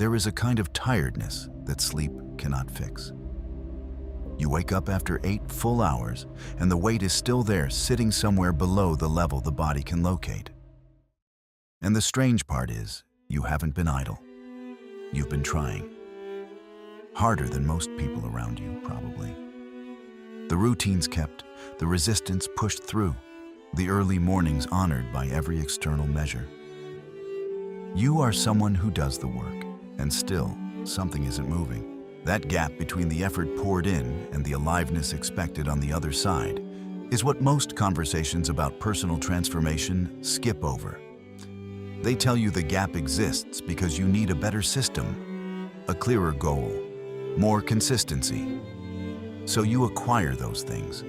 there is a kind of tiredness that sleep cannot fix. You wake up after 8 full hours, and the weight is still there, sitting somewhere below the level the body can locate. And the strange part is, you haven't been idle. You've been trying. Harder than most people around you, probably. The routines kept, the resistance pushed through, the early mornings honored by every external measure. You are someone who does the work, and still, something isn't moving. That gap between the effort poured in and the aliveness expected on the other side is what most conversations about personal transformation skip over. They tell you the gap exists because you need a better system, a clearer goal, more consistency. So you acquire those things,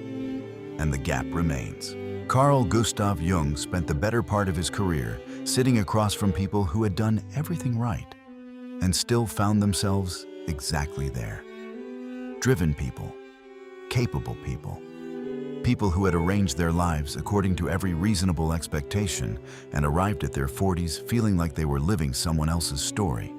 and the gap remains. Carl Gustav Jung spent the better part of his career sitting across from people who had done everything right and still found themselves exactly there. Driven people, capable people, people who had arranged their lives according to every reasonable expectation and arrived at their 40s feeling like they were living someone else's story,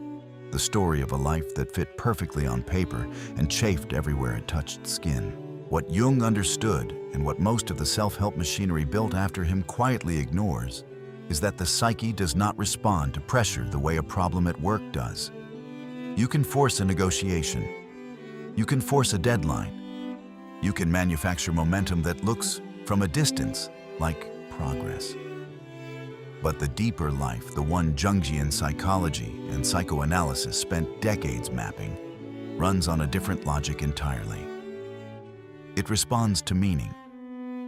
the story of a life that fit perfectly on paper and chafed everywhere it touched skin. What Jung understood, and what most of the self-help machinery built after him quietly ignores, is that the psyche does not respond to pressure the way a problem at work does. You can force a negotiation. You can force a deadline. You can manufacture momentum that looks, from a distance, like progress. But the deeper life, the one Jungian psychology and psychoanalysis spent decades mapping, runs on a different logic entirely. It responds to meaning.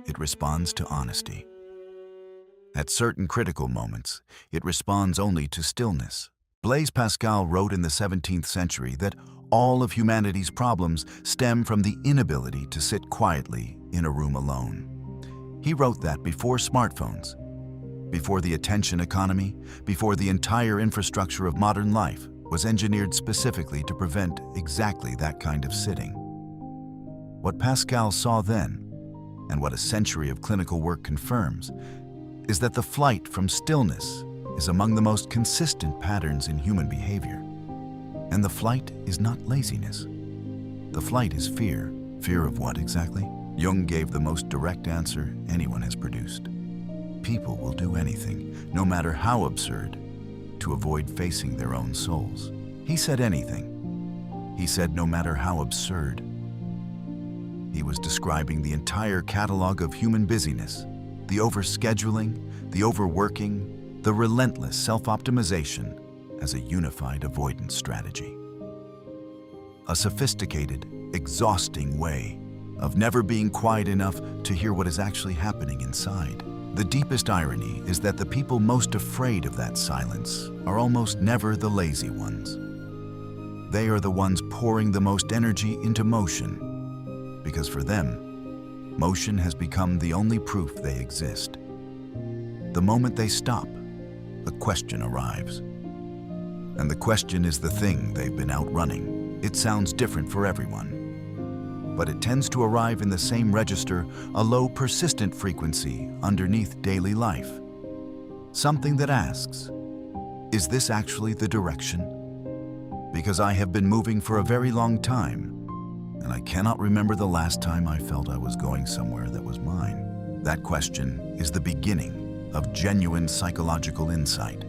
It responds to honesty. At certain critical moments, it responds only to stillness. Blaise Pascal wrote in the 17th century that all of humanity's problems stem from the inability to sit quietly in a room alone. He wrote that before smartphones, before the attention economy, before the entire infrastructure of modern life was engineered specifically to prevent exactly that kind of sitting. What Pascal saw then, and what a century of clinical work confirms, is that the flight from stillness is among the most consistent patterns in human behavior. And the flight is not laziness. The flight is fear. Fear of what exactly? Jung gave the most direct answer anyone has produced. People will do anything, no matter how absurd, to avoid facing their own souls. He said anything. He said no matter how absurd. He was describing the entire catalog of human busyness, the overscheduling, the overworking, the relentless self-optimization as a unified avoidance strategy. A sophisticated, exhausting way of never being quiet enough to hear what is actually happening inside. The deepest irony is that the people most afraid of that silence are almost never the lazy ones. They are the ones pouring the most energy into motion, because for them, motion has become the only proof they exist. The moment they stop, a question arrives. And the question is the thing they've been outrunning. It sounds different for everyone, but it tends to arrive in the same register, a low, persistent frequency underneath daily life. Something that asks, is this actually the direction? Because I have been moving for a very long time, and I cannot remember the last time I felt I was going somewhere that was mine. That question is the beginning of genuine psychological insight.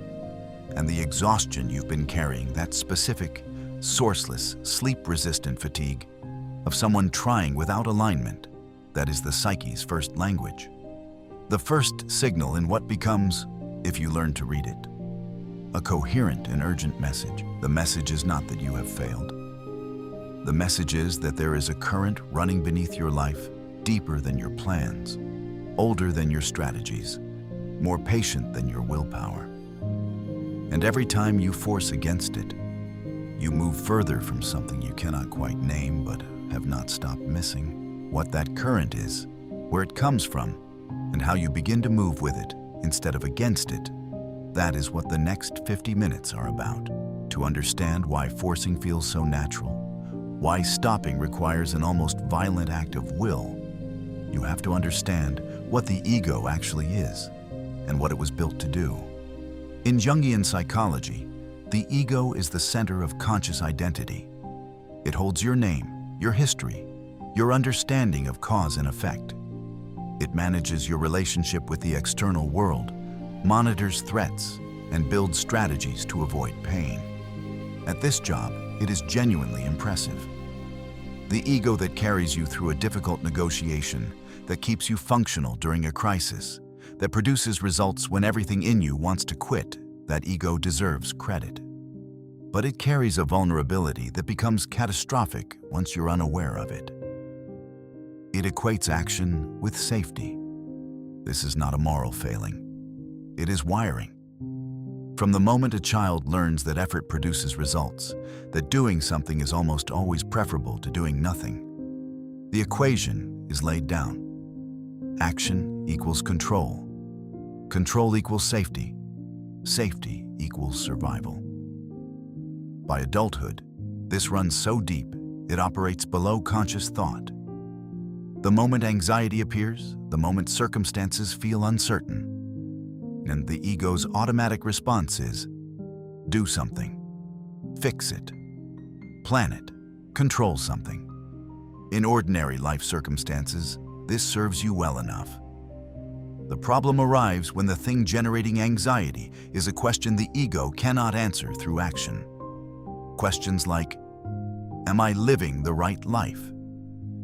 And the exhaustion you've been carrying, that specific, sourceless, sleep-resistant fatigue of someone trying without alignment, that is the psyche's first language. The first signal in what becomes, if you learn to read it, a coherent and urgent message. The message is not that you have failed. The message is that there is a current running beneath your life, deeper than your plans, older than your strategies, more patient than your willpower. And every time you force against it, you move further from something you cannot quite name but have not stopped missing. What that current is, where it comes from, and how you begin to move with it instead of against it, that is what the next 50 minutes are about. To understand why forcing feels so natural, why stopping requires an almost violent act of will, you have to understand what the ego actually is and what it was built to do. In Jungian psychology, The ego is the center of conscious identity. It holds your name, your history, your understanding of cause and effect. It manages your relationship with the external world, monitors threats, and builds strategies to avoid pain. At this job, it is genuinely impressive. The ego that carries you through a difficult negotiation, that keeps you functional during a crisis, that produces results when everything in you wants to quit, that ego deserves credit. But it carries a vulnerability that becomes catastrophic once you're unaware of it. It equates action with safety. This is not a moral failing. It is wiring. From the moment a child learns that effort produces results, that doing something is almost always preferable to doing nothing, the equation is laid down. Action equals control. Control equals safety. Safety equals survival. By adulthood, this runs so deep, it operates below conscious thought. The moment anxiety appears, the moment circumstances feel uncertain, and the ego's automatic response is, do something, fix it, plan it, control something. In ordinary life circumstances, this serves you well enough. The problem arrives when the thing generating anxiety is a question the ego cannot answer through action. Questions like, am I living the right life?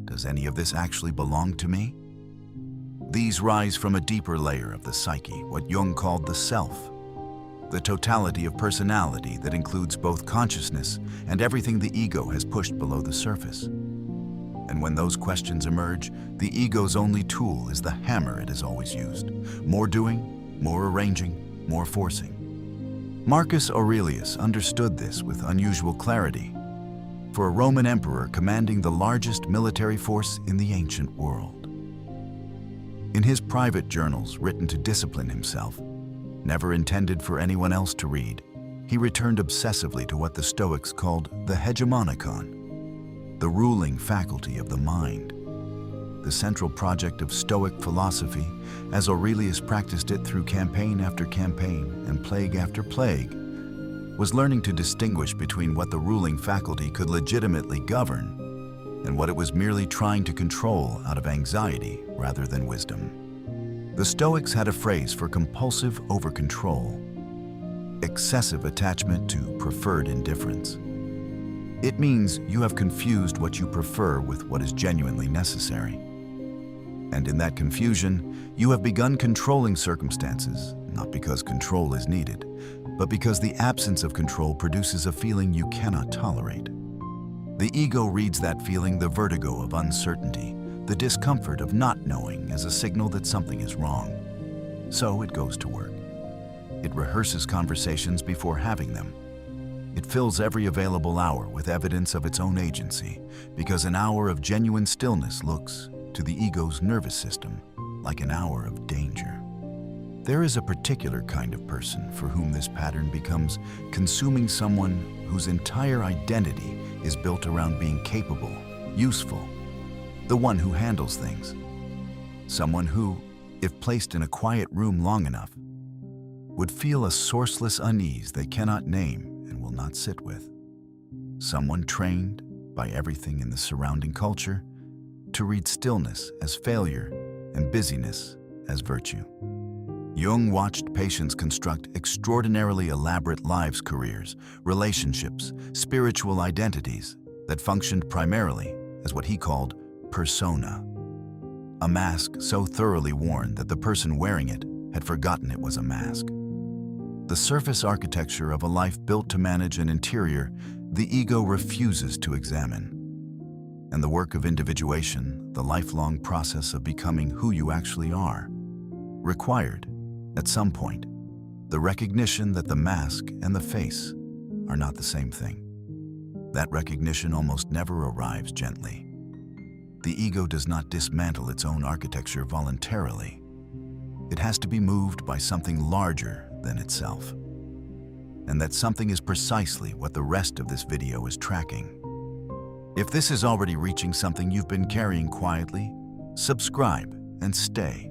Does any of this actually belong to me? These rise from a deeper layer of the psyche, what Jung called the self, the totality of personality that includes both consciousness and everything the ego has pushed below the surface. And when those questions emerge, the ego's only tool is the hammer it has always used. More doing, more arranging, more forcing. Marcus Aurelius understood this with unusual clarity. For a Roman emperor commanding the largest military force in the ancient world. In his private journals written to discipline himself, never intended for anyone else to read, he returned obsessively to what the Stoics called the hegemonikon, the ruling faculty of the mind. The central project of Stoic philosophy, as Aurelius practiced it through campaign after campaign and plague after plague, was learning to distinguish between what the ruling faculty could legitimately govern and what it was merely trying to control out of anxiety rather than wisdom. The Stoics had a phrase for compulsive over-control, excessive attachment to preferred indifference. It means you have confused what you prefer with what is genuinely necessary. And in that confusion, you have begun controlling circumstances, not because control is needed, but because the absence of control produces a feeling you cannot tolerate. The ego reads that feeling the vertigo of uncertainty, the discomfort of not knowing as a signal that something is wrong. So it goes to work. It rehearses conversations before having them. It fills every available hour with evidence of its own agency, because an hour of genuine stillness looks, to the ego's nervous system, like an hour of danger. There is a particular kind of person for whom this pattern becomes consuming someone whose entire identity is built around being capable, useful, the one who handles things. Someone who, if placed in a quiet room long enough, would feel a sourceless unease they cannot name and will not sit with. Someone trained by everything in the surrounding culture to read stillness as failure and busyness as virtue. Jung watched patients construct extraordinarily elaborate lives, careers, relationships, spiritual identities that functioned primarily as what he called persona, a mask so thoroughly worn that the person wearing it had forgotten it was a mask. The surface architecture of a life built to manage an interior the ego refuses to examine. And the work of individuation, the lifelong process of becoming who you actually are, required, at some point, the recognition that the mask and the face are not the same thing. That recognition almost never arrives gently. The ego does not dismantle its own architecture voluntarily. It has to be moved by something larger than itself. And that something is precisely what the rest of this video is tracking. If this is already reaching something you've been carrying quietly, subscribe and stay.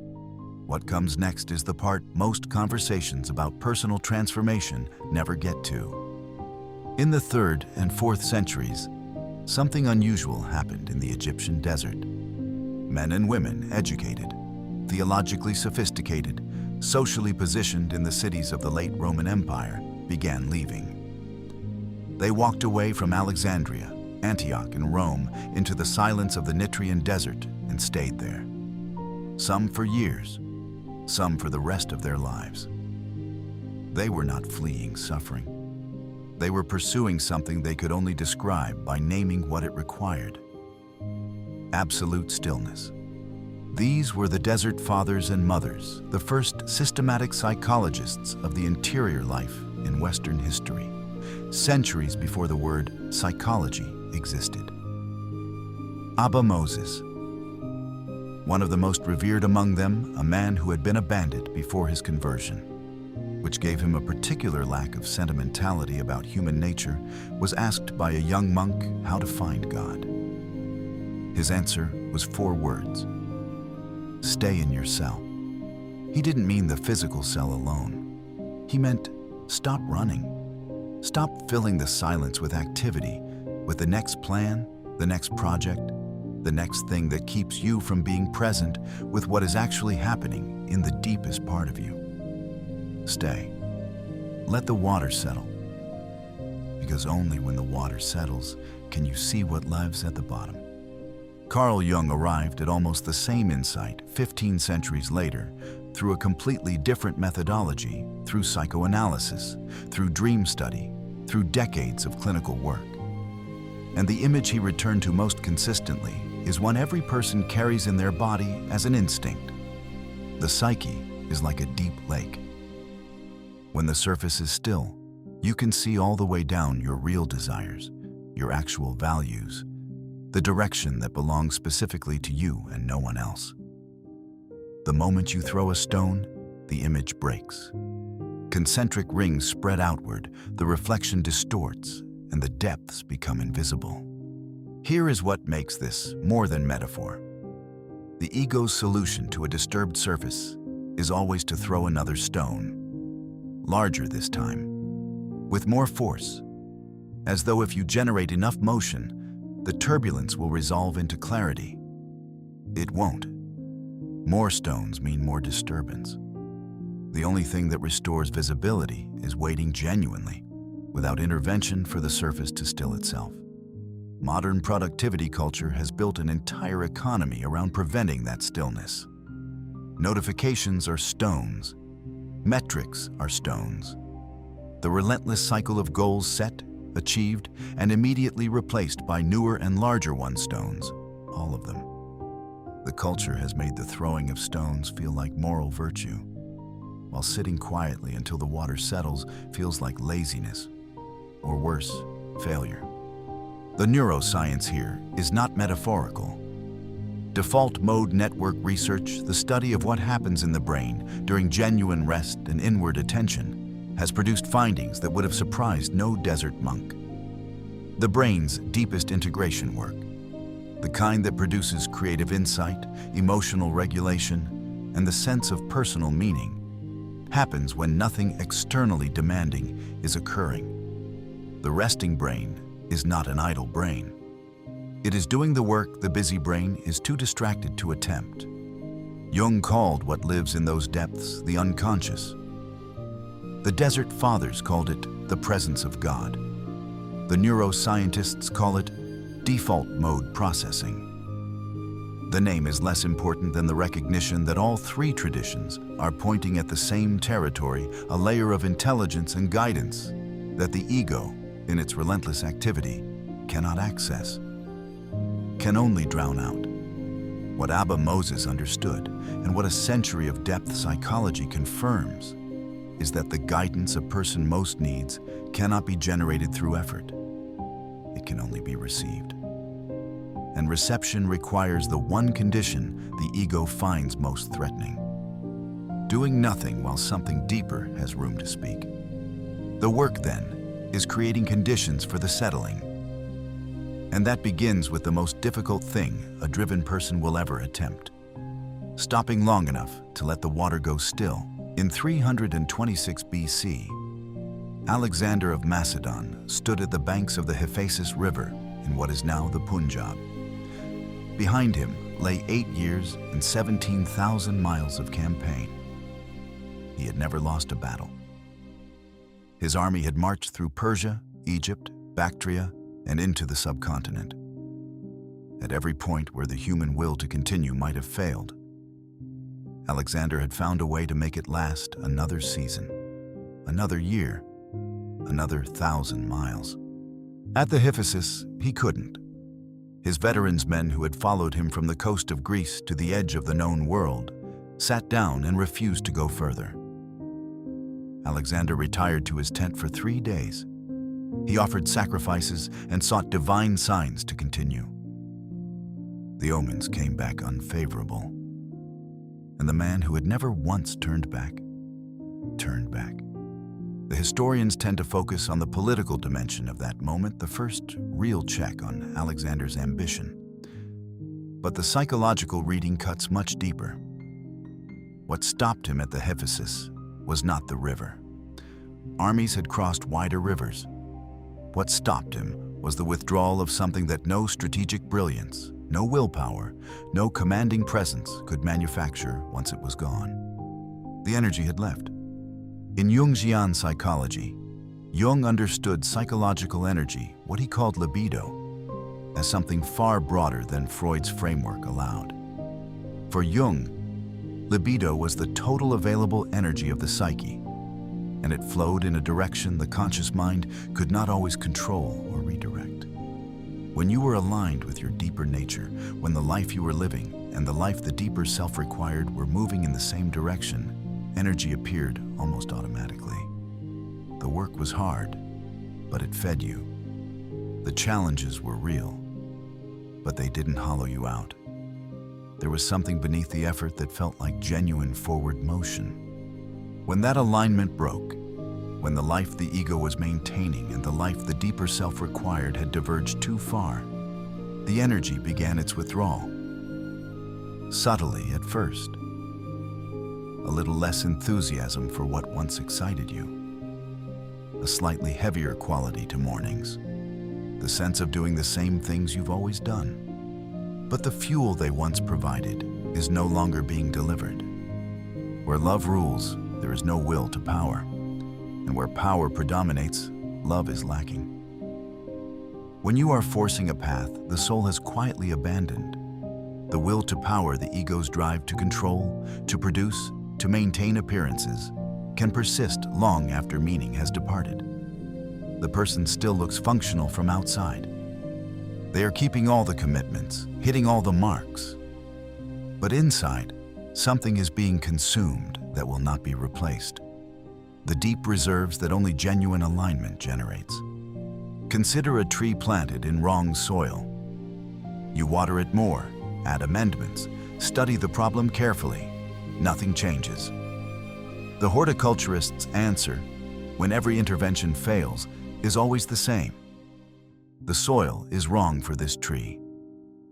What comes next is the part most conversations about personal transformation never get to. In the 3rd and 4th centuries, something unusual happened in the Egyptian desert. Men and women educated, theologically sophisticated, socially positioned in the cities of the late Roman Empire began leaving. They walked away from Alexandria, Antioch, and Rome into the silence of the Nitrian desert and stayed there. Some for years, some for the rest of their lives. They were not fleeing suffering. They were pursuing something they could only describe by naming what it required: absolute stillness. These were the Desert Fathers and Mothers, the first systematic psychologists of the interior life in Western history, centuries before the word psychology existed. Abba Moses, one of the most revered among them, a man who had been a bandit before his conversion, which gave him a particular lack of sentimentality about human nature, was asked by a young monk how to find God. His answer was 4 words: stay in your cell. He didn't mean the physical cell alone. He meant stop running. Stop filling the silence with activity, with the next plan, the next project, the next thing that keeps you from being present with what is actually happening in the deepest part of you. Stay. Let the water settle. Because only when the water settles can you see what lives at the bottom. Carl Jung arrived at almost the same insight 15 centuries later through a completely different methodology, through psychoanalysis, through dream study, through decades of clinical work. And the image he returned to most consistently is one every person carries in their body as an instinct. The psyche is like a deep lake. When the surface is still, you can see all the way down your real desires, your actual values, the direction that belongs specifically to you and no one else. The moment you throw a stone, the image breaks. Concentric rings spread outward, the reflection distorts, and the depths become invisible. Here is what makes this more than metaphor. The ego's solution to a disturbed surface is always to throw another stone, larger this time, with more force, as though if you generate enough motion, the turbulence will resolve into clarity. It won't. More stones mean more disturbance. The only thing that restores visibility is waiting genuinely, without intervention, for the surface to still itself. Modern productivity culture has built an entire economy around preventing that stillness. Notifications are stones. Metrics are stones. The relentless cycle of goals set, achieved, and immediately replaced by newer and larger stones, all of them. The culture has made the throwing of stones feel like moral virtue, while sitting quietly until the water settles feels like laziness, or worse, failure. The neuroscience here is not metaphorical. Default mode network research, the study of what happens in the brain during genuine rest and inward attention, has produced findings that would have surprised no desert monk. The brain's deepest integration work, the kind that produces creative insight, emotional regulation, and the sense of personal meaning, happens when nothing externally demanding is occurring. The resting brain is not an idle brain. It is doing the work the busy brain is too distracted to attempt. Jung called what lives in those depths the unconscious. The Desert Fathers called it the presence of God. The neuroscientists call it default mode processing. The name is less important than the recognition that all 3 traditions are pointing at the same territory, a layer of intelligence and guidance that the ego, in its relentless activity, cannot access, can only drown out. What Abba Moses understood, and what a century of depth psychology confirms, is that the guidance a person most needs cannot be generated through effort. It can only be received. And reception requires the one condition the ego finds most threatening: doing nothing while something deeper has room to speak. The work, then, is creating conditions for the settling. And that begins with the most difficult thing a driven person will ever attempt: stopping long enough to let the water go still. In 326 BC, Alexander of Macedon stood at the banks of the Ephasus River in what is now the Punjab. Behind him lay 8 years and 17,000 miles of campaign. He had never lost a battle. His army had marched through Persia, Egypt, Bactria, and into the subcontinent. At every point where the human will to continue might have failed, Alexander had found a way to make it last another season, another year, another 1,000 miles. At the Ephasus, he couldn't. His veterans men who had followed him from the coast of Greece to the edge of the known world sat down and refused to go further. Alexander retired to his tent for 3 days. He offered sacrifices and sought divine signs to continue. The omens came back unfavorable, and the man who had never once turned back, turned back. The historians tend to focus on the political dimension of that moment, the first real check on Alexander's ambition. But the psychological reading cuts much deeper. What stopped him at the Ephasus was not the river. Armies had crossed wider rivers. What stopped him was the withdrawal of something that no strategic brilliance, no willpower, no commanding presence could manufacture once it was gone. The energy had left. In Jungian psychology, Jung understood psychological energy, what he called libido, as something far broader than Freud's framework allowed. For Jung, libido was the total available energy of the psyche, and it flowed in a direction the conscious mind could not always control or redirect. When you were aligned with your deeper nature, when the life you were living and the life the deeper self required were moving in the same direction, energy appeared almost automatically. The work was hard, but it fed you. The challenges were real, but they didn't hollow you out. There was something beneath the effort that felt like genuine forward motion. When that alignment broke, when the life the ego was maintaining and the life the deeper self required had diverged too far, the energy began its withdrawal. Subtly at first. A little less enthusiasm for what once excited you. A slightly heavier quality to mornings. The sense of doing the same things you've always done. But the fuel they once provided is no longer being delivered. Where love rules, there is no will to power. And where power predominates, love is lacking. When you are forcing a path the soul has quietly abandoned, the will to power the ego's drive to control, to produce, to maintain appearances, can persist long after meaning has departed. The person still looks functional from outside. They are keeping all the commitments, hitting all the marks. But inside, something is being consumed that will not be replaced. The deep reserves that only genuine alignment generates. Consider a tree planted in wrong soil. You water it more, add amendments, study the problem carefully. Nothing changes. The horticulturist's answer, when every intervention fails, is always the same. The soil is wrong for this tree.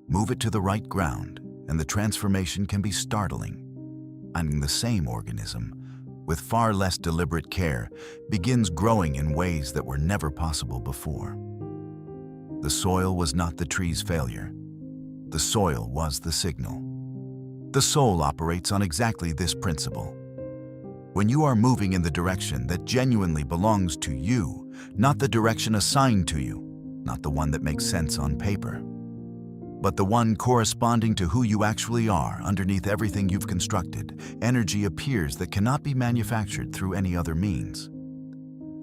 Move it to the right ground, and the transformation can be startling. And the same organism, with far less deliberate care, begins growing in ways that were never possible before. The soil was not the tree's failure. The soil was the signal. The soul operates on exactly this principle. When you are moving in the direction that genuinely belongs to you, not the direction assigned to you, not the one that makes sense on paper, but the one corresponding to who you actually are underneath everything you've constructed, energy appears that cannot be manufactured through any other means.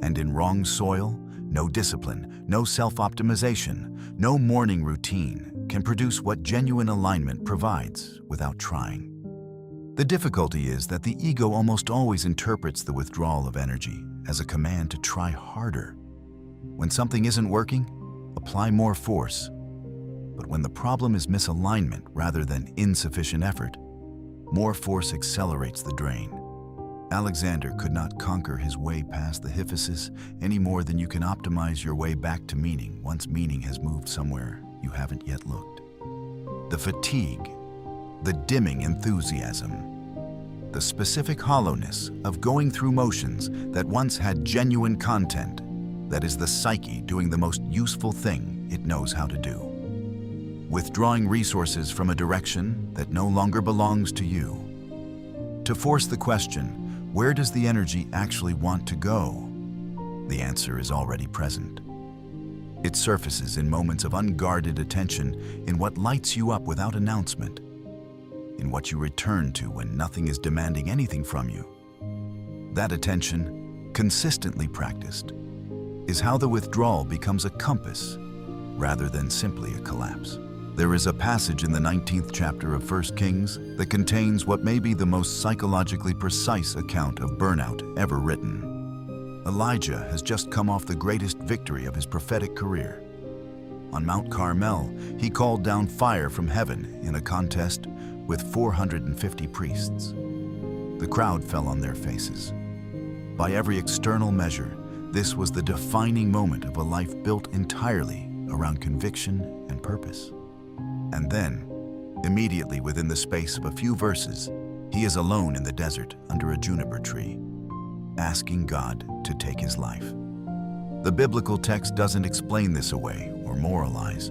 And in wrong soil, no discipline, no self-optimization, no morning routine can produce what genuine alignment provides without trying. The difficulty is that the ego almost always interprets the withdrawal of energy as a command to try harder. When something isn't working, apply more force. But when the problem is misalignment rather than insufficient effort, more force accelerates the drain. Alexander could not conquer his way past the Ephasus any more than you can optimize your way back to meaning once meaning has moved somewhere you haven't yet looked. The fatigue, the dimming enthusiasm, the specific hollowness of going through motions that once had genuine content. That is the psyche doing the most useful thing it knows how to do. Withdrawing resources from a direction that no longer belongs to you. To force the question, where does the energy actually want to go? The answer is already present. It surfaces in moments of unguarded attention, in what lights you up without announcement, in what you return to when nothing is demanding anything from you. That attention, consistently practiced, is how the withdrawal becomes a compass rather than simply a collapse. There is a passage in the 19th chapter of 1 Kings that contains what may be the most psychologically precise account of burnout ever written. Elijah has just come off the greatest victory of his prophetic career. On Mount Carmel, he called down fire from heaven in a contest with 450 priests. The crowd fell on their faces. By every external measure, this was the defining moment of a life built entirely around conviction and purpose. And then, immediately within the space of a few verses, he is alone in the desert under a juniper tree, asking God to take his life. The biblical text doesn't explain this away or moralize.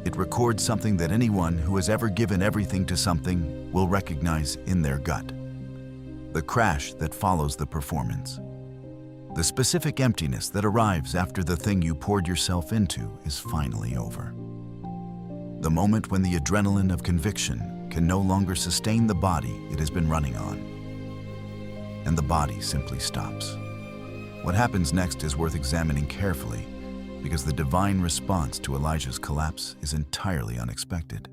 It records something that anyone who has ever given everything to something will recognize in their gut. The crash that follows the performance. The specific emptiness that arrives after the thing you poured yourself into is finally over. The moment when the adrenaline of conviction can no longer sustain the body it has been running on. And the body simply stops. What happens next is worth examining carefully, because the divine response to Elijah's collapse is entirely unexpected.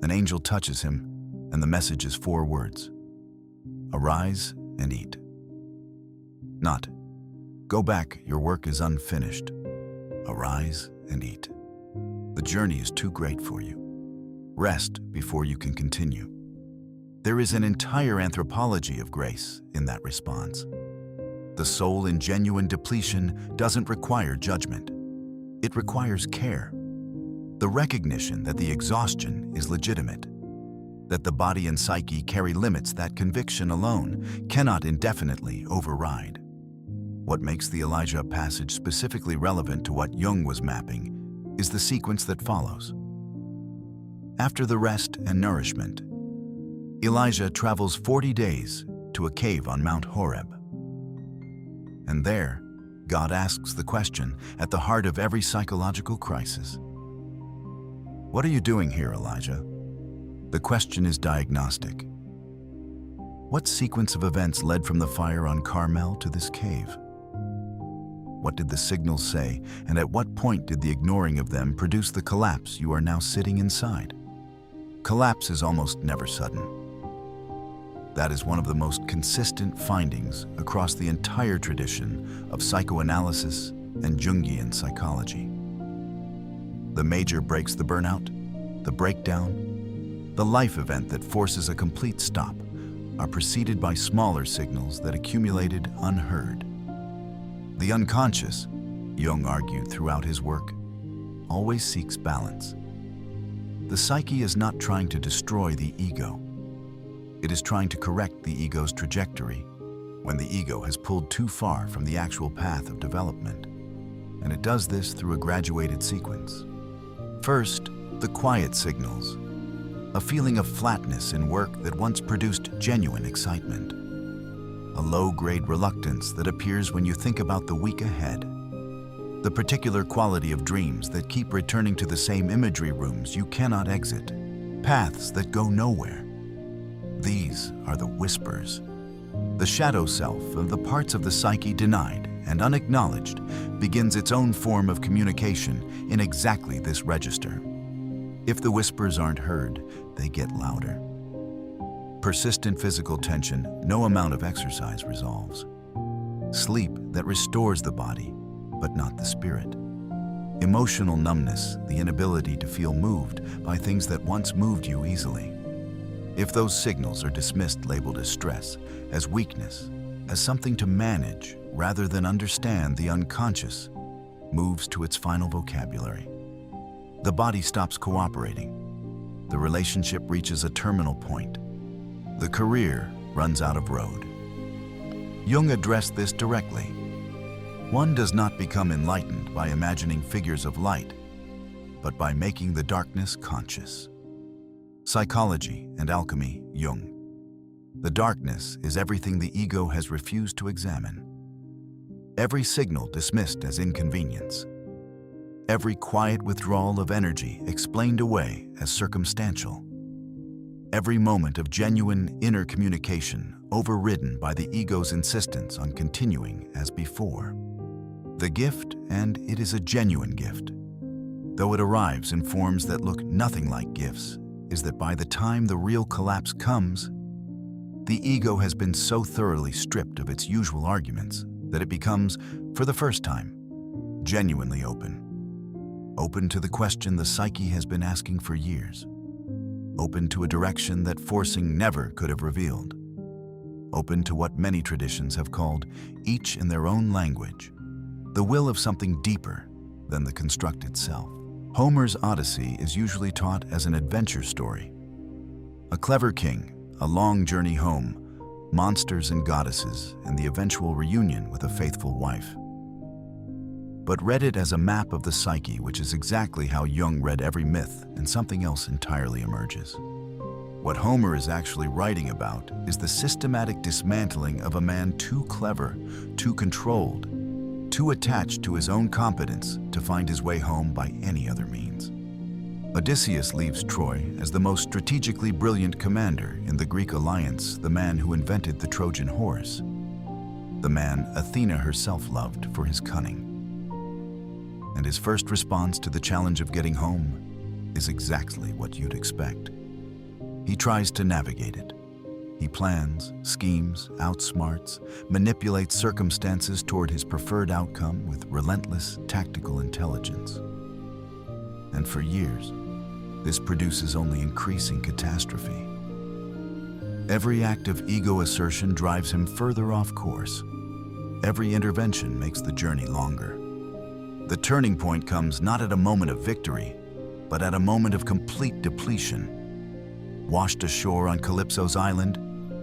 An angel touches him, and the message is 4 words: "Arise and eat." Not, "Go back, your work is unfinished." Arise and eat. The journey is too great for you. Rest before you can continue. There is an entire anthropology of grace in that response. The soul in genuine depletion doesn't require judgment. It requires care. The recognition that the exhaustion is legitimate. That the body and psyche carry limits that conviction alone cannot indefinitely override. What makes the Elijah passage specifically relevant to what Jung was mapping is the sequence that follows. After the rest and nourishment, Elijah travels 40 days to a cave on Mount Horeb. And there, God asks the question at the heart of every psychological crisis. "What are you doing here, Elijah?" The question is diagnostic. What sequence of events led from the fire on Carmel to this cave? What did the signals say, and at what point did the ignoring of them produce the collapse you are now sitting inside? Collapse is almost never sudden. That is one of the most consistent findings across the entire tradition of psychoanalysis and Jungian psychology. The major breaks, the burnout, the breakdown, the life event that forces a complete stop, are preceded by smaller signals that accumulated unheard. The unconscious, Jung argued throughout his work, always seeks balance. The psyche is not trying to destroy the ego. It is trying to correct the ego's trajectory when the ego has pulled too far from the actual path of development. And it does this through a graduated sequence. First, the quiet signals, a feeling of flatness in work that once produced genuine excitement. A low-grade reluctance that appears when you think about the week ahead. The particular quality of dreams that keep returning to the same imagery rooms you cannot exit. Paths that go nowhere. These are the whispers. The shadow self of the parts of the psyche denied and unacknowledged begins its own form of communication in exactly this register. If the whispers aren't heard, they get louder. Persistent physical tension no amount of exercise resolves. Sleep that restores the body, but not the spirit. Emotional numbness, the inability to feel moved by things that once moved you easily. If those signals are dismissed, labeled as stress, as weakness, as something to manage rather than understand, the unconscious moves to its final vocabulary. The body stops cooperating. The relationship reaches a terminal point. The career runs out of road. Jung addressed this directly. One does not become enlightened by imagining figures of light, but by making the darkness conscious. Psychology and alchemy, Jung. The darkness is everything the ego has refused to examine. Every signal dismissed as inconvenience. Every quiet withdrawal of energy explained away as circumstantial. Every moment of genuine inner communication overridden by the ego's insistence on continuing as before. The gift, and it is a genuine gift, though it arrives in forms that look nothing like gifts, is that by the time the real collapse comes, the ego has been so thoroughly stripped of its usual arguments that it becomes, for the first time, genuinely open. Open to the question the psyche has been asking for years. Open to a direction that forcing never could have revealed. Open to what many traditions have called, each in their own language, the will of something deeper than the constructed self. Homer's Odyssey is usually taught as an adventure story. A clever king, a long journey home, monsters and goddesses, and the eventual reunion with a faithful wife. But read it as a map of the psyche, which is exactly how Jung read every myth, and something else entirely emerges. What Homer is actually writing about is the systematic dismantling of a man too clever, too controlled, too attached to his own competence to find his way home by any other means. Odysseus leaves Troy as the most strategically brilliant commander in the Greek alliance, the man who invented the Trojan horse, the man Athena herself loved for his cunning. And his first response to the challenge of getting home is exactly what you'd expect. He tries to navigate it. He plans, schemes, outsmarts, manipulates circumstances toward his preferred outcome with relentless tactical intelligence. And for years, this produces only increasing catastrophe. Every act of ego assertion drives him further off course. Every intervention makes the journey longer. The turning point comes not at a moment of victory, but at a moment of complete depletion. Washed ashore on Calypso's island,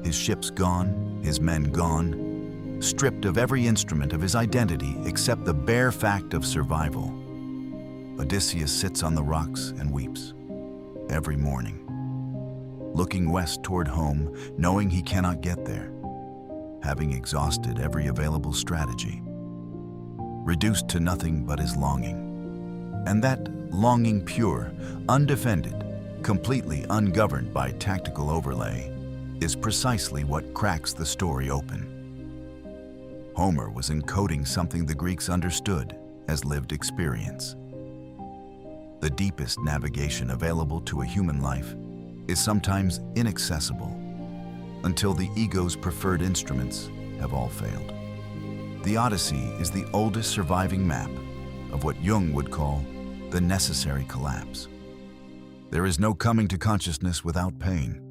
his ships gone, his men gone, stripped of every instrument of his identity except the bare fact of survival. Odysseus sits on the rocks and weeps every morning, looking west toward home, knowing he cannot get there, having exhausted every available strategy, reduced to nothing but his longing. And that longing, pure, undefended, completely ungoverned by tactical overlay, is precisely what cracks the story open. Homer was encoding something the Greeks understood as lived experience. The deepest navigation available to a human life is sometimes inaccessible until the ego's preferred instruments have all failed. The Odyssey is the oldest surviving map of what Jung would call the necessary collapse. There is no coming to consciousness without pain.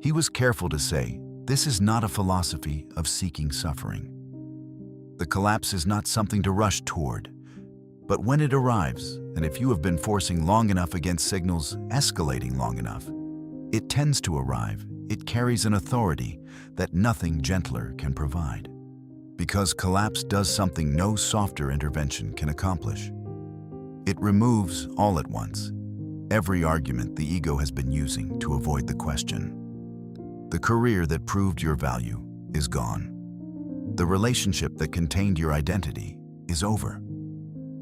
He was careful to say, this is not a philosophy of seeking suffering. The collapse is not something to rush toward, but when it arrives, and if you have been forcing long enough against signals, escalating long enough, it tends to arrive. It carries an authority that nothing gentler can provide. Because collapse does something no softer intervention can accomplish. It removes, all at once, every argument the ego has been using to avoid the question. The career that proved your value is gone. The relationship that contained your identity is over.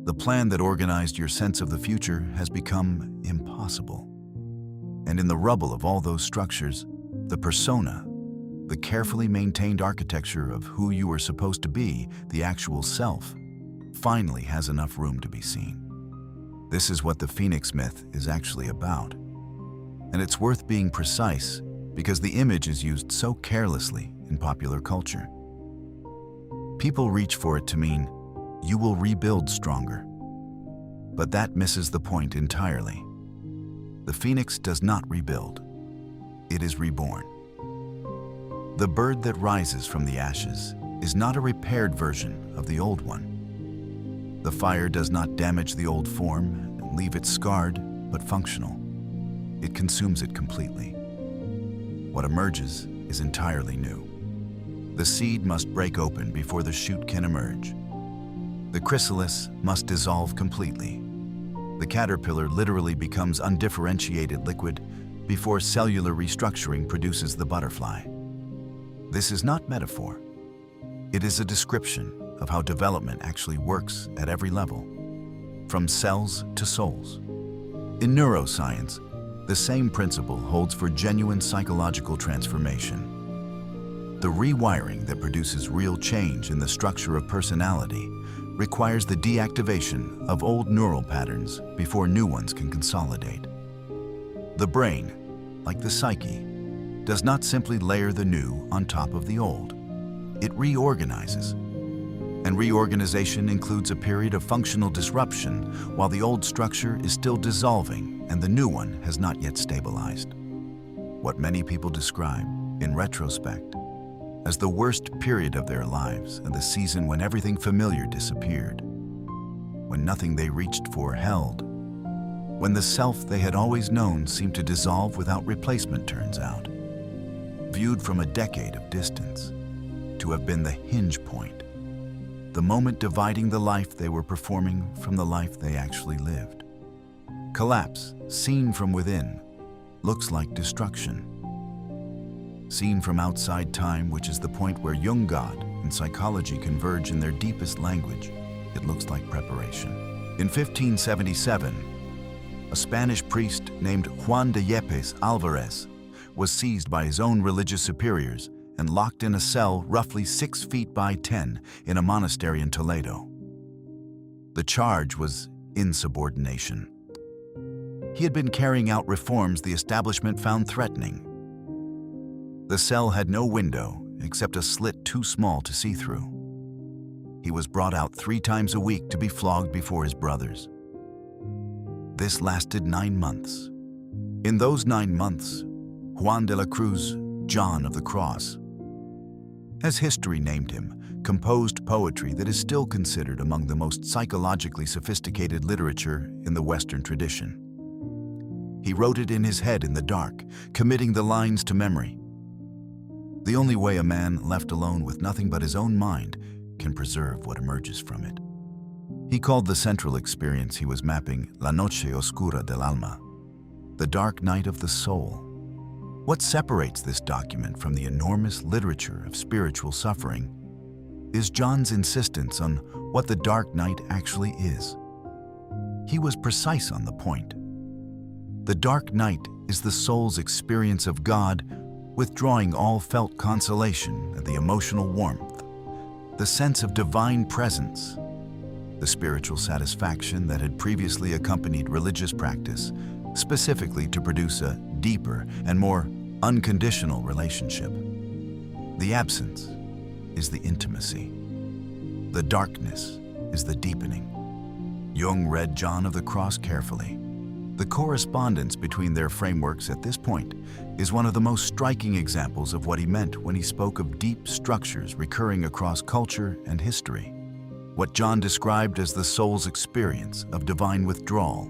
The plan that organized your sense of the future has become impossible. And in the rubble of all those structures, the persona, the carefully maintained architecture of who you were supposed to be, the actual self, finally has enough room to be seen. This is what the Phoenix myth is actually about. And it's worth being precise because the image is used so carelessly in popular culture. People reach for it to mean, you will rebuild stronger. But that misses the point entirely. The phoenix does not rebuild. It is reborn. The bird that rises from the ashes is not a repaired version of the old one. The fire does not damage the old form and leave it scarred but functional. It consumes it completely. what emerges is entirely new. The seed must break open before the shoot can emerge. The chrysalis must dissolve completely. The caterpillar literally becomes undifferentiated liquid before cellular restructuring produces the butterfly. This is not metaphor. It is a description of how development actually works at every level, from cells to souls. In neuroscience, the same principle holds for genuine psychological transformation. The rewiring that produces real change in the structure of personality requires the deactivation of old neural patterns before new ones can consolidate. The brain, like the psyche, does not simply layer the new on top of the old. It reorganizes. And reorganization includes a period of functional disruption while the old structure is still dissolving and the new one has not yet stabilized. What many people describe, in retrospect, as the worst period of their lives and the season when everything familiar disappeared, when nothing they reached for held, when the self they had always known seemed to dissolve without replacement, turns out, viewed from a decade of distance, to have been the hinge point, the moment dividing the life they were performing from the life they actually lived. Collapse, seen from within, looks like destruction. Seen from outside time, which is the point where Jung, God, and psychology converge in their deepest language, it looks like preparation. In 1577, a Spanish priest named Juan de Yepes Alvarez was seized by his own religious superiors and locked in a cell roughly 6 feet by 10 in a monastery in Toledo. The charge was insubordination. He had been carrying out reforms the establishment found threatening. The cell had no window except a slit too small to see through. He was brought out 3 times a week to be flogged before his brothers. This lasted 9 months. In those 9 months, Juan de la Cruz, John of the Cross, as history named him, composed poetry that is still considered among the most psychologically sophisticated literature in the Western tradition. He wrote it in his head in the dark, committing the lines to memory. The only way a man left alone with nothing but his own mind can preserve what emerges from it. He called the central experience he was mapping La Noche Oscura del Alma, the dark night of the soul. What separates this document from the enormous literature of spiritual suffering is John's insistence on what the dark night actually is. He was precise on the point. The dark night is the soul's experience of God withdrawing all felt consolation and the emotional warmth, the sense of divine presence, the spiritual satisfaction that had previously accompanied religious practice, specifically to produce a deeper and more unconditional relationship. The absence is the intimacy. The darkness is the deepening. Jung read John of the Cross carefully. The correspondence between their frameworks at this point is one of the most striking examples of what he meant when he spoke of deep structures recurring across culture and history. What John described as the soul's experience of divine withdrawal,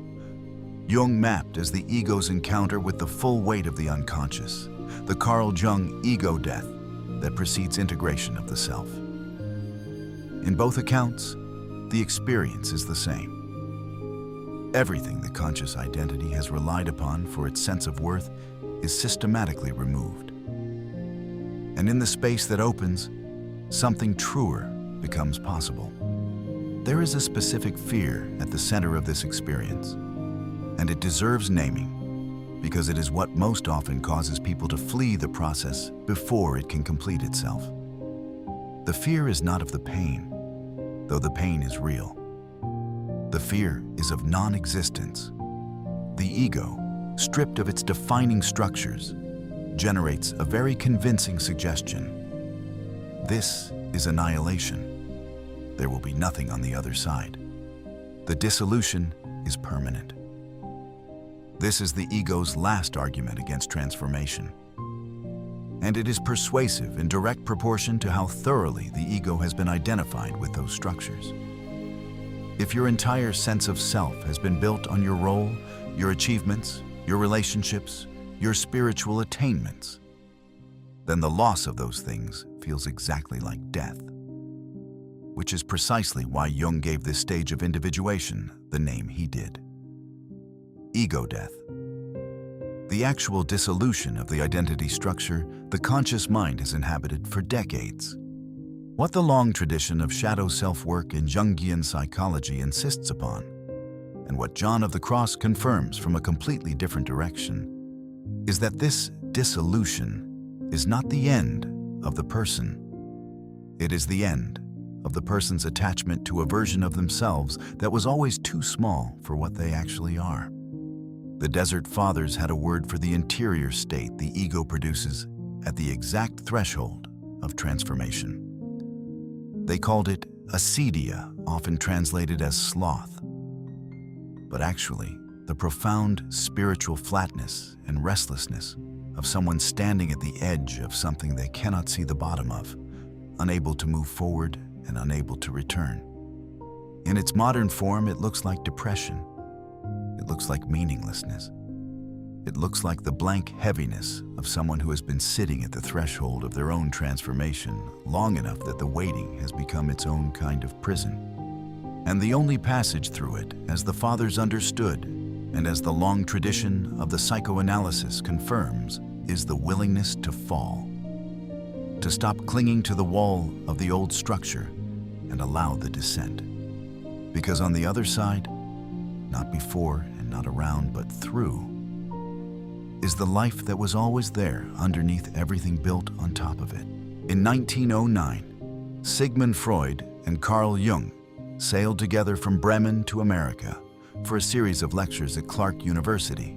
Jung mapped as the ego's encounter with the full weight of the unconscious, the Carl Jung ego death that precedes integration of the self. In both accounts, the experience is the same. Everything the conscious identity has relied upon for its sense of worth is systematically removed. And in the space that opens, something truer becomes possible. There is a specific fear at the center of this experience, and it deserves naming because it is what most often causes people to flee the process before it can complete itself. The fear is not of the pain, though the pain is real. The fear is of non-existence. The ego, stripped of its defining structures, generates a very convincing suggestion. This is annihilation. There will be nothing on the other side. The dissolution is permanent. This is the ego's last argument against transformation. And it is persuasive in direct proportion to how thoroughly the ego has been identified with those structures. If your entire sense of self has been built on your role, your achievements, your relationships, your spiritual attainments, then the loss of those things feels exactly like death. Which is precisely why Jung gave this stage of individuation the name he did. Ego death. The actual dissolution of the identity structure the conscious mind has inhabited for decades. What the long tradition of shadow self-work in Jungian psychology insists upon, and what John of the Cross confirms from a completely different direction, is that this dissolution is not the end of the person. It is the end of the person's attachment to a version of themselves that was always too small for what they actually are. The Desert Fathers had a word for the interior state the ego produces at the exact threshold of transformation. They called it acedia, often translated as sloth. But actually, the profound spiritual flatness and restlessness of someone standing at the edge of something they cannot see the bottom of, unable to move forward and unable to return. In its modern form, it looks like depression. It looks like meaninglessness. It looks like the blank heaviness of someone who has been sitting at the threshold of their own transformation long enough that the waiting has become its own kind of prison. And the only passage through it, as the Fathers understood, and as the long tradition of the psychoanalysis confirms, is the willingness to fall. To stop clinging to the wall of the old structure and allow the descent. Because on the other side, not before and not around but through, is the life that was always there underneath everything built on top of it. In 1909, Sigmund Freud and Carl Jung sailed together from Bremen to America for a series of lectures at Clark University.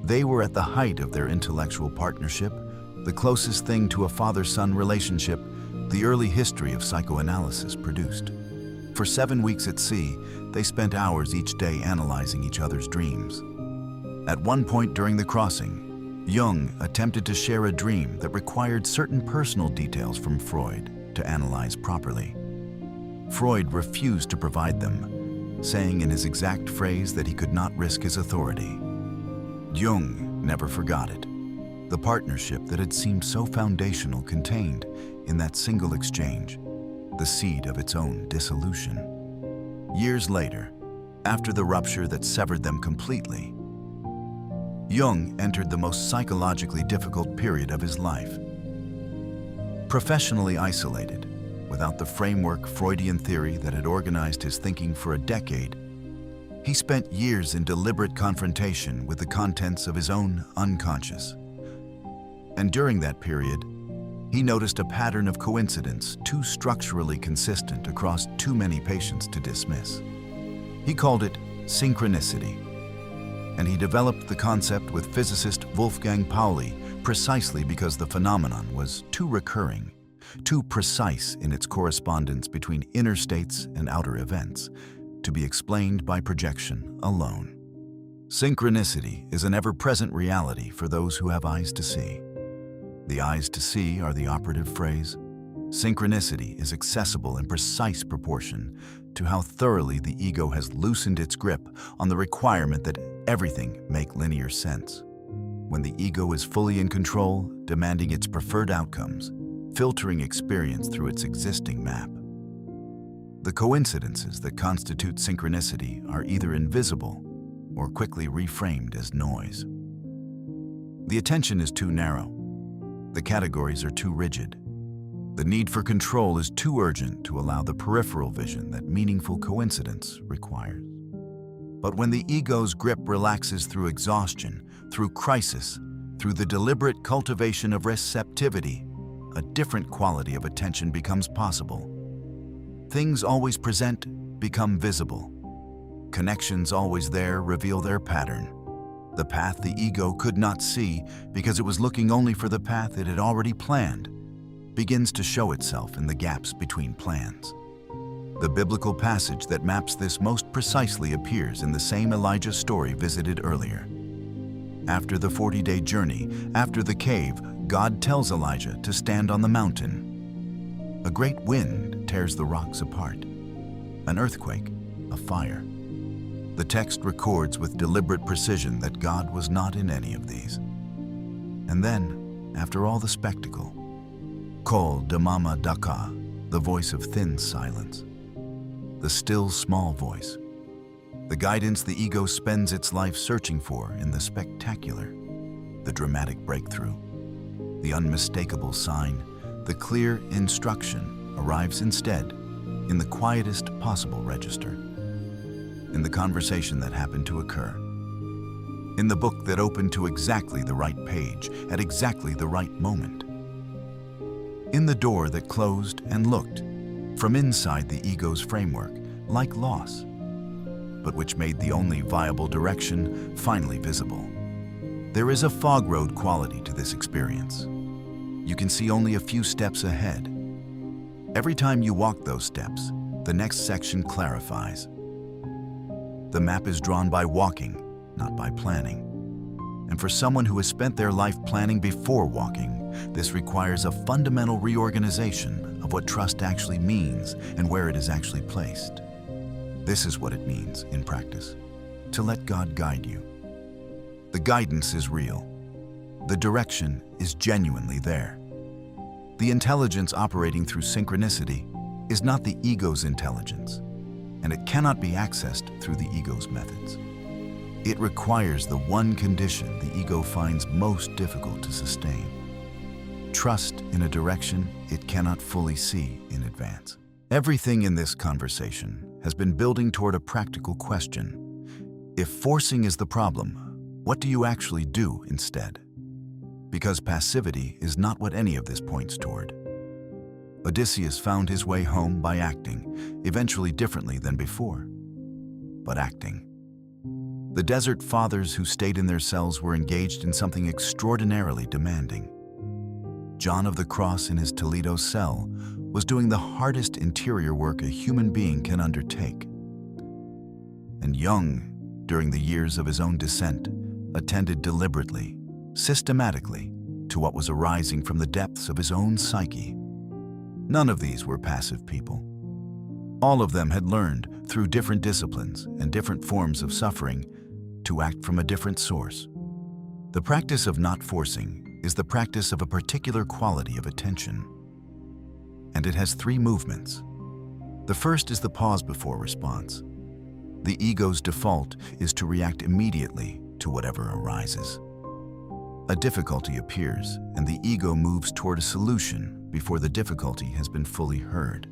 They were at the height of their intellectual partnership, the closest thing to a father-son relationship the early history of psychoanalysis produced. For 7 weeks at sea, they spent hours each day analyzing each other's dreams. At one point during the crossing, Jung attempted to share a dream that required certain personal details from Freud to analyze properly. Freud refused to provide them, saying in his exact phrase that he could not risk his authority. Jung never forgot it. The partnership that had seemed so foundational contained, in that single exchange, the seed of its own dissolution. Years later, after the rupture that severed them completely, Jung entered the most psychologically difficult period of his life. Professionally isolated, without the framework Freudian theory that had organized his thinking for a decade, he spent years in deliberate confrontation with the contents of his own unconscious. And during that period, he noticed a pattern of coincidence too structurally consistent across too many patients to dismiss. He called it synchronicity, and he developed the concept with physicist Wolfgang Pauli precisely because the phenomenon was too recurring, too precise in its correspondence between inner states and outer events, to be explained by projection alone. Synchronicity is an ever-present reality for those who have eyes to see. The eyes to see are the operative phrase. Synchronicity is accessible in precise proportion to how thoroughly the ego has loosened its grip on the requirement that everything make linear sense. When the ego is fully in control, demanding its preferred outcomes, filtering experience through its existing map. The coincidences that constitute synchronicity are either invisible or quickly reframed as noise. The attention is too narrow. The categories are too rigid. The need for control is too urgent to allow the peripheral vision that meaningful coincidence requires. But when the ego's grip relaxes through exhaustion, through crisis, through the deliberate cultivation of receptivity, a different quality of attention becomes possible. Things always present become visible. Connections always there reveal their pattern. The path the ego could not see because it was looking only for the path it had already planned begins to show itself in the gaps between plans. The biblical passage that maps this most precisely appears in the same Elijah story visited earlier. After the 40-day journey, after the cave, God tells Elijah to stand on the mountain. A great wind tears the rocks apart. An earthquake, a fire. The text records with deliberate precision that God was not in any of these. And then, after all the spectacle. Kol Damama Daka, the voice of thin silence. The still small voice. The guidance the ego spends its life searching for in the spectacular, the dramatic breakthrough, the unmistakable sign, the clear instruction arrives instead in the quietest possible register, in the conversation that happened to occur, in the book that opened to exactly the right page at exactly the right moment, in the door that closed and looked from inside the ego's framework like loss, but which made the only viable direction finally visible. There is a fog road quality to this experience. You can see only a few steps ahead. Every time you walk those steps, the next section clarifies. The map is drawn by walking, not by planning. And for someone who has spent their life planning before walking, this requires a fundamental reorganization of what trust actually means and where it is actually placed. This is what it means in practice, to let God guide you. The guidance is real. The direction is genuinely there. The intelligence operating through synchronicity is not the ego's intelligence, and it cannot be accessed through the ego's methods. It requires the one condition the ego finds most difficult to sustain: trust in a direction it cannot fully see in advance. Everything in this conversation has been building toward a practical question. If forcing is the problem, what do you actually do instead? Because passivity is not what any of this points toward. Odysseus found his way home by acting, eventually differently than before, but acting. The desert fathers who stayed in their cells were engaged in something extraordinarily demanding. John of the Cross in his Toledo cell was doing the hardest interior work a human being can undertake. And Jung, during the years of his own descent, attended deliberately, systematically, to what was arising from the depths of his own psyche. None of these were passive people. All of them had learned, through different disciplines and different forms of suffering, to act from a different source. The practice of not forcing is the practice of a particular quality of attention. And it has three movements. The first is the pause before response. The ego's default is to react immediately to whatever arises. A difficulty appears, and the ego moves toward a solution before the difficulty has been fully heard.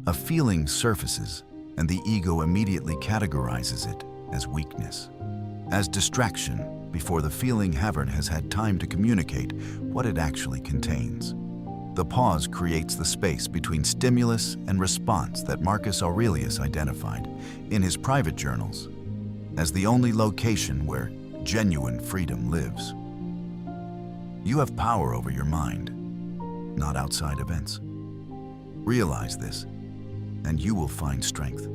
A feeling surfaces, and the ego immediately categorizes it as weakness, as distraction, before the feeling haver has had time to communicate what it actually contains. The pause creates the space between stimulus and response that Marcus Aurelius identified in his private journals as the only location where genuine freedom lives. You have power over your mind, not outside events. Realize this, and you will find strength.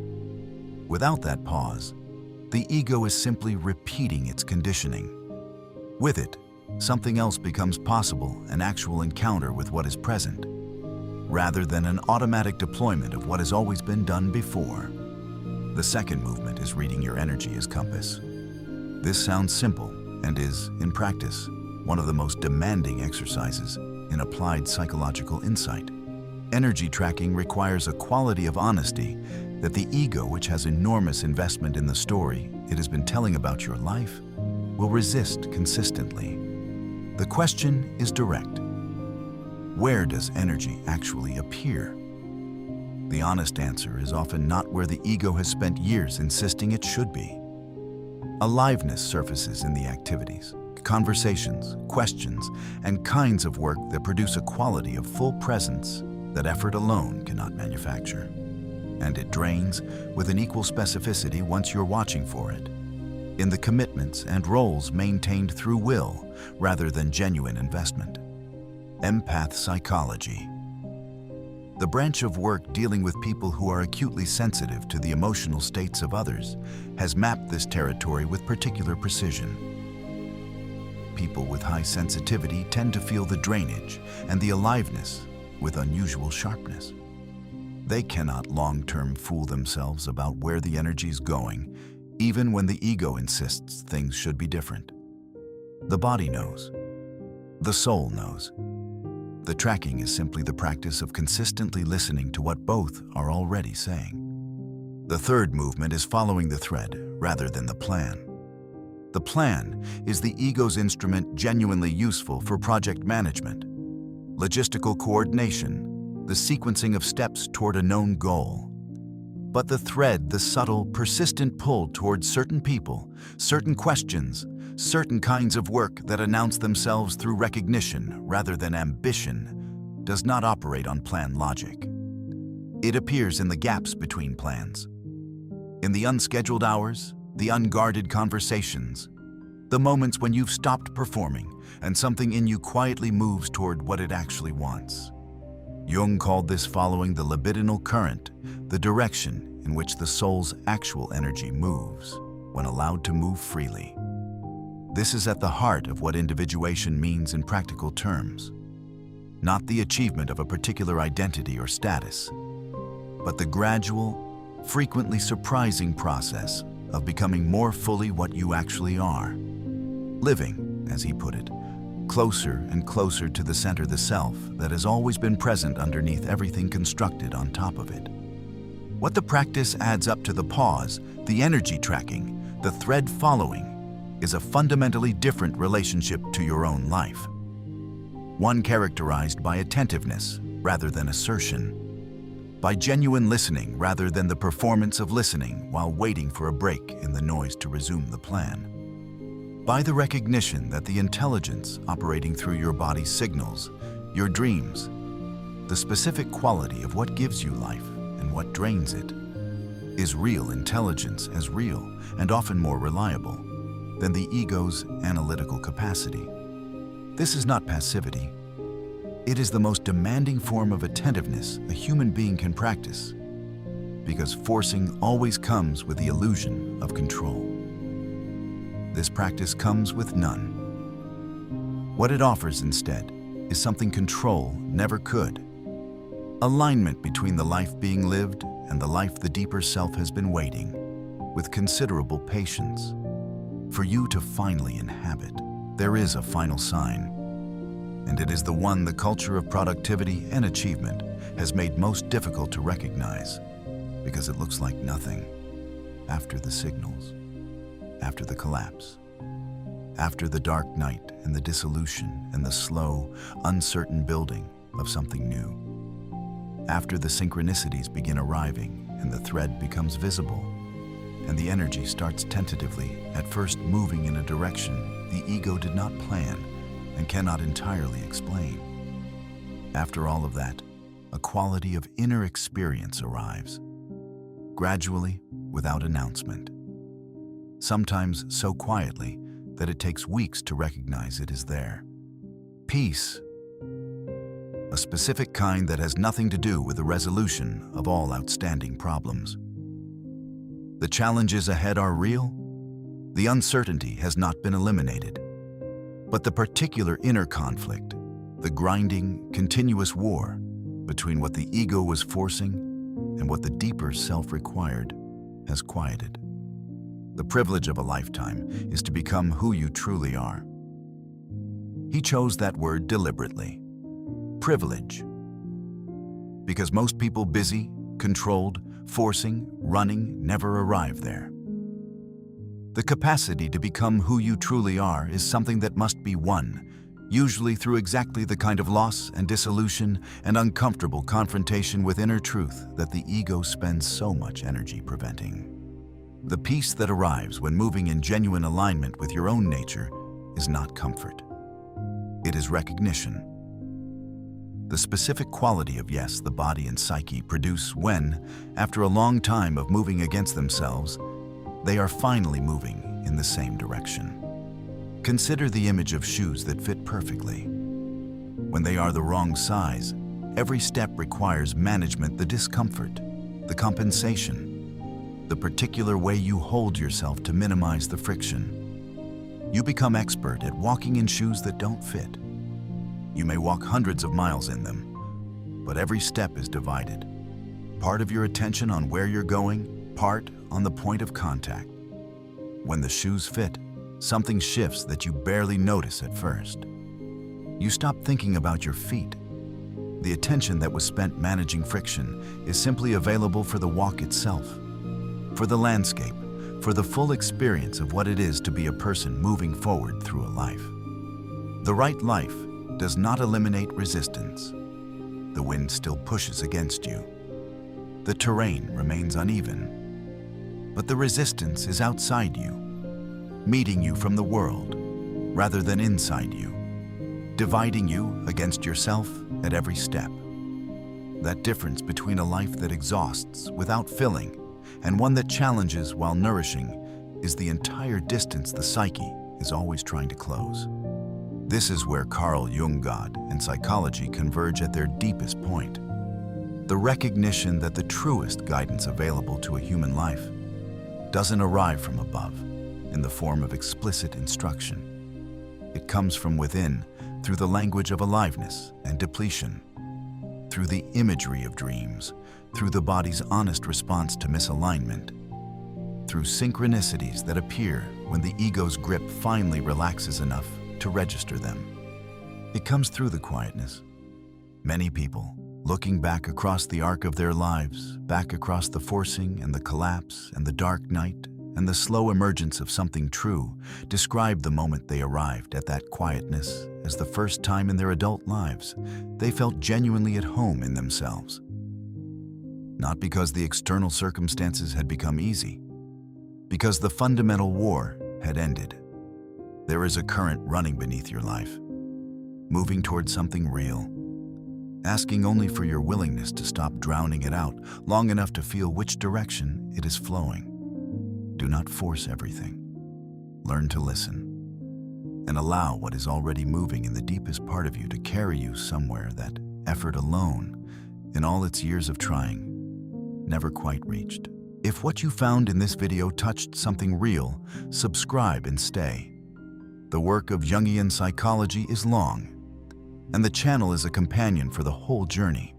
Without that pause, the ego is simply repeating its conditioning. With it, something else becomes possible, an actual encounter with what is present, rather than an automatic deployment of what has always been done before. The second movement is reading your energy as compass. This sounds simple and is, in practice, one of the most demanding exercises in applied psychological insight. Energy tracking requires a quality of honesty that the ego, which has enormous investment in the story it has been telling about your life, will resist consistently. The question is direct. Where does energy actually appear? The honest answer is often not where the ego has spent years insisting it should be. Aliveness surfaces in the activities, conversations, questions, and kinds of work that produce a quality of full presence that effort alone cannot manufacture. And it drains with an equal specificity once you're watching for it, in the commitments and roles maintained through will rather than genuine investment. Empath psychology. The branch of work dealing with people who are acutely sensitive to the emotional states of others has mapped this territory with particular precision. People with high sensitivity tend to feel the drainage and the aliveness with unusual sharpness. They cannot long-term fool themselves about where the energy is going, even when the ego insists things should be different. The body knows. The soul knows. The tracking is simply the practice of consistently listening to what both are already saying. The third movement is following the thread rather than the plan. The plan is the ego's instrument, genuinely useful for project management, logistical coordination, the sequencing of steps toward a known goal. But the thread, the subtle, persistent pull towards certain people, certain questions, certain kinds of work that announce themselves through recognition rather than ambition, does not operate on plan logic. It appears in the gaps between plans, in the unscheduled hours, the unguarded conversations, the moments when you've stopped performing and something in you quietly moves toward what it actually wants. Jung called this following the libidinal current, the direction in which the soul's actual energy moves when allowed to move freely. This is at the heart of what individuation means in practical terms. Not the achievement of a particular identity or status, but the gradual, frequently surprising process of becoming more fully what you actually are. Living, as he put it, closer and closer to the center, the self that has always been present underneath everything constructed on top of it. What the practice adds up to the pause, the energy tracking, the thread following, is a fundamentally different relationship to your own life. One characterized by attentiveness rather than assertion, by genuine listening rather than the performance of listening while waiting for a break in the noise to resume the plan. By the recognition that the intelligence operating through your body's signals, your dreams, the specific quality of what gives you life and what drains it, is real intelligence, as real and often more reliable than the ego's analytical capacity. This is not passivity. It is the most demanding form of attentiveness a human being can practice, because forcing always comes with the illusion of control. This practice comes with none. What it offers instead is something control never could: alignment between the life being lived and the life the deeper self has been waiting, with considerable patience, for you to finally inhabit. There is a final sign, and it is the one the culture of productivity and achievement has made most difficult to recognize, because it looks like nothing after the signals, after the collapse, after the dark night and the dissolution and the slow, uncertain building of something new, after the synchronicities begin arriving and the thread becomes visible, and the energy starts tentatively, at first moving in a direction the ego did not plan and cannot entirely explain. After all of that, a quality of inner experience arrives, gradually, without announcement. Sometimes so quietly that it takes weeks to recognize it is there. Peace, a specific kind that has nothing to do with the resolution of all outstanding problems. The challenges ahead are real. The uncertainty has not been eliminated. But the particular inner conflict, the grinding, continuous war between what the ego was forcing and what the deeper self required, has quieted. The privilege of a lifetime is to become who you truly are. He chose that word deliberately. Privilege. Because most people busy, controlled, forcing, running, never arrive there. The capacity to become who you truly are is something that must be won, usually through exactly the kind of loss and dissolution and uncomfortable confrontation with inner truth that the ego spends so much energy preventing. The peace that arrives when moving in genuine alignment with your own nature is not comfort. It is recognition. The specific quality of yes, the body and psyche produce when, after a long time of moving against themselves, they are finally moving in the same direction. Consider the image of shoes that fit perfectly. When they are the wrong size, every step requires management, the discomfort, the compensation, the particular way you hold yourself to minimize the friction. You become expert at walking in shoes that don't fit. You may walk hundreds of miles in them, but every step is divided. Part of your attention on where you're going, part on the point of contact. When the shoes fit, something shifts that you barely notice at first. You stop thinking about your feet. The attention that was spent managing friction is simply available for the walk itself, for the landscape, for the full experience of what it is to be a person moving forward through a life. The right life does not eliminate resistance. The wind still pushes against you. The terrain remains uneven. But the resistance is outside you, meeting you from the world rather than inside you, dividing you against yourself at every step. That difference between a life that exhausts without filling and one that challenges while nourishing is the entire distance the psyche is always trying to close. This is where Carl Jung and psychology converge at their deepest point. The recognition that the truest guidance available to a human life doesn't arrive from above in the form of explicit instruction. It comes from within through the language of aliveness and depletion, through the imagery of dreams, through the body's honest response to misalignment, through synchronicities that appear when the ego's grip finally relaxes enough to register them. It comes through the quietness. Many people, looking back across the arc of their lives, back across the forcing and the collapse and the dark night and the slow emergence of something true, describe the moment they arrived at that quietness as the first time in their adult lives they felt genuinely at home in themselves. Not because the external circumstances had become easy, because the fundamental war had ended. There is a current running beneath your life, moving towards something real, asking only for your willingness to stop drowning it out long enough to feel which direction it is flowing. Do not force everything. Learn to listen and allow what is already moving in the deepest part of you to carry you somewhere that effort alone, in all its years of trying, never quite reached. If what you found in this video touched something real, subscribe and stay. The work of Jungian psychology is long, and the channel is a companion for the whole journey.